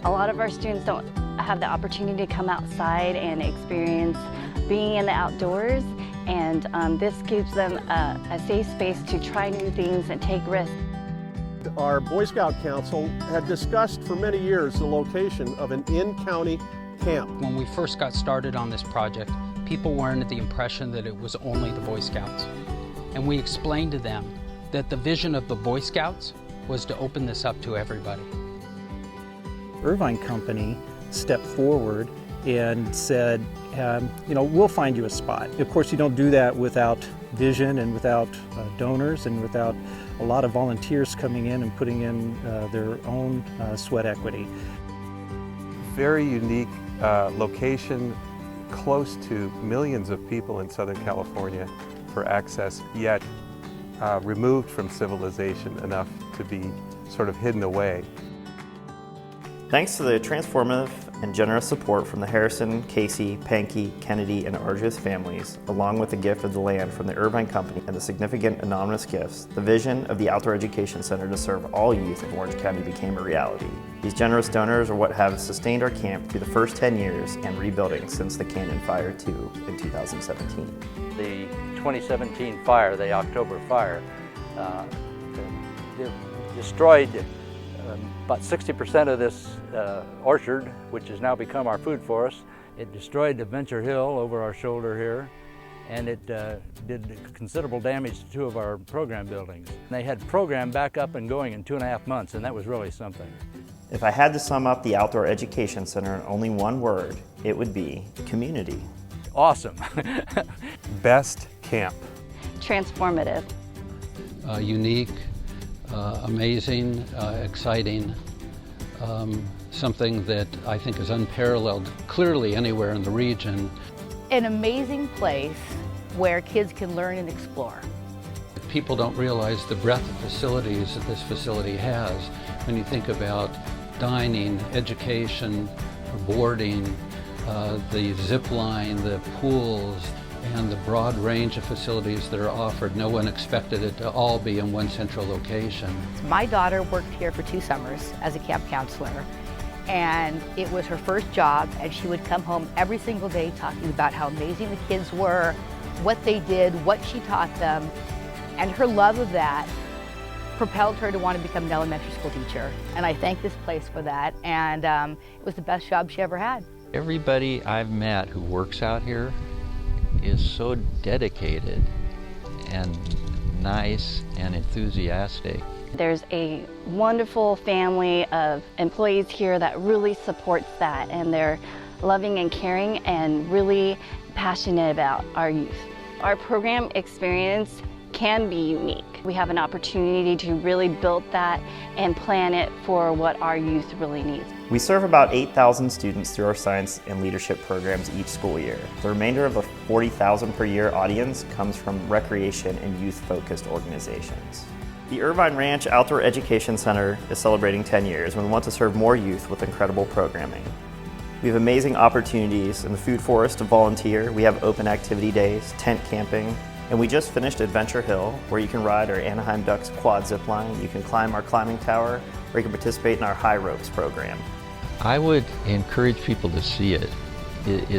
A lot of our students don't have the opportunity to come outside and experience being in the outdoors, and this gives them a safe space to try new things and take risks. Our Boy Scout Council had discussed for many years the location of an in-county camp. When we first got started on this project, people were under the impression that it was only the Boy Scouts. And we explained to them that the vision of the Boy Scouts was to open this up to everybody. Irvine Company stepped forward and said, we'll find you a spot. Of course, you don't do that without vision and without donors and without a lot of volunteers coming in and putting in their own sweat equity. Very unique location, close to millions of people in Southern California for access, yet removed from civilization enough to be sort of hidden away. Thanks to the transformative and generous support from the Harrison, Casey, Pankey, Kennedy, and Argus families, along with the gift of the land from the Irvine Company and the significant anonymous gifts, the vision of the Outdoor Education Center to serve all youth of Orange County became a reality. These generous donors are what have sustained our camp through the first 10 years and rebuilding since the Canyon Fire 2 in 2017. The 2017 fire, the October fire, destroyed about 60% of this orchard, which has now become our food forest. It destroyed the Venture Hill over our shoulder here, and it did considerable damage to 2 of our program buildings. They had program back up and going in 2.5 months, and that was really something. If I had to sum up the Outdoor Education Center in only one word, it would be community. Awesome. Best camp. Transformative. Unique, amazing, exciting, something that I think is unparalleled clearly anywhere in the region. An amazing place where kids can learn and explore. People don't realize the breadth of facilities that this facility has. When you think about dining, education, boarding, the zip line, the pools, and the broad range of facilities that are offered. No one expected it to all be in one central location. My daughter worked here for 2 summers as a camp counselor, and it was her first job, and she would come home every single day talking about how amazing the kids were, what they did, what she taught them, and her love of that propelled her to want to become an elementary school teacher. And I thank this place for that, and it was the best job she ever had. Everybody I've met who works out here is so dedicated and nice and enthusiastic. There's a wonderful family of employees here that really supports that, and they're loving and caring and really passionate about our youth. Our program experience can be unique. We have an opportunity to really build that and plan it for what our youth really needs. We serve about 8,000 students through our science and leadership programs each school year. The remainder of the 40,000 per year audience comes from recreation and youth-focused organizations. The Irvine Ranch Outdoor Education Center is celebrating 10 years and we want to serve more youth with incredible programming. We have amazing opportunities in the food forest to volunteer. We have open activity days, tent camping, and we just finished Adventure Hill, where you can ride our Anaheim Ducks quad zip line, you can climb our climbing tower, or you can participate in our high ropes program. I would encourage people to see it. It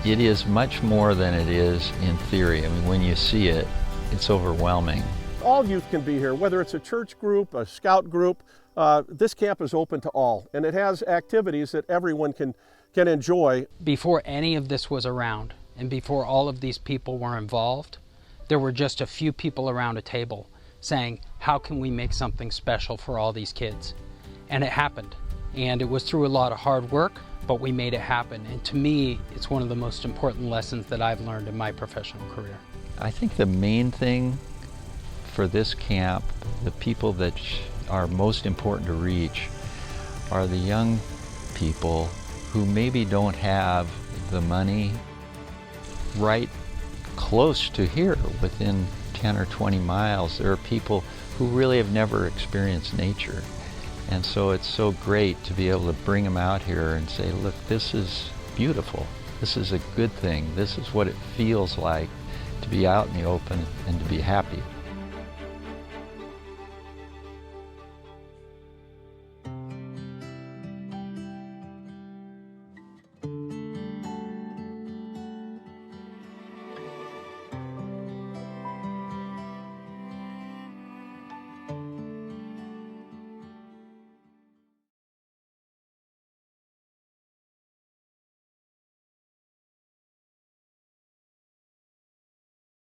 is much more than it is in theory. I mean, when you see it, it's overwhelming. All youth can be here, whether it's a church group, a scout group. This camp is open to all, and it has activities that everyone can enjoy. Before any of this was around, and before all of these people were involved, there were just a few people around a table saying, how can we make something special for all these kids? And it happened. And it was through a lot of hard work, but we made it happen. And to me, it's one of the most important lessons that I've learned in my professional career. I think the main thing for this camp, the people that are most important to reach, are the young people who maybe don't have the money right close to here, within 10 or 20 miles. There are people who really have never experienced nature. And so it's so great to be able to bring them out here and say, look, this is beautiful. This is a good thing. This is what it feels like to be out in the open and to be happy.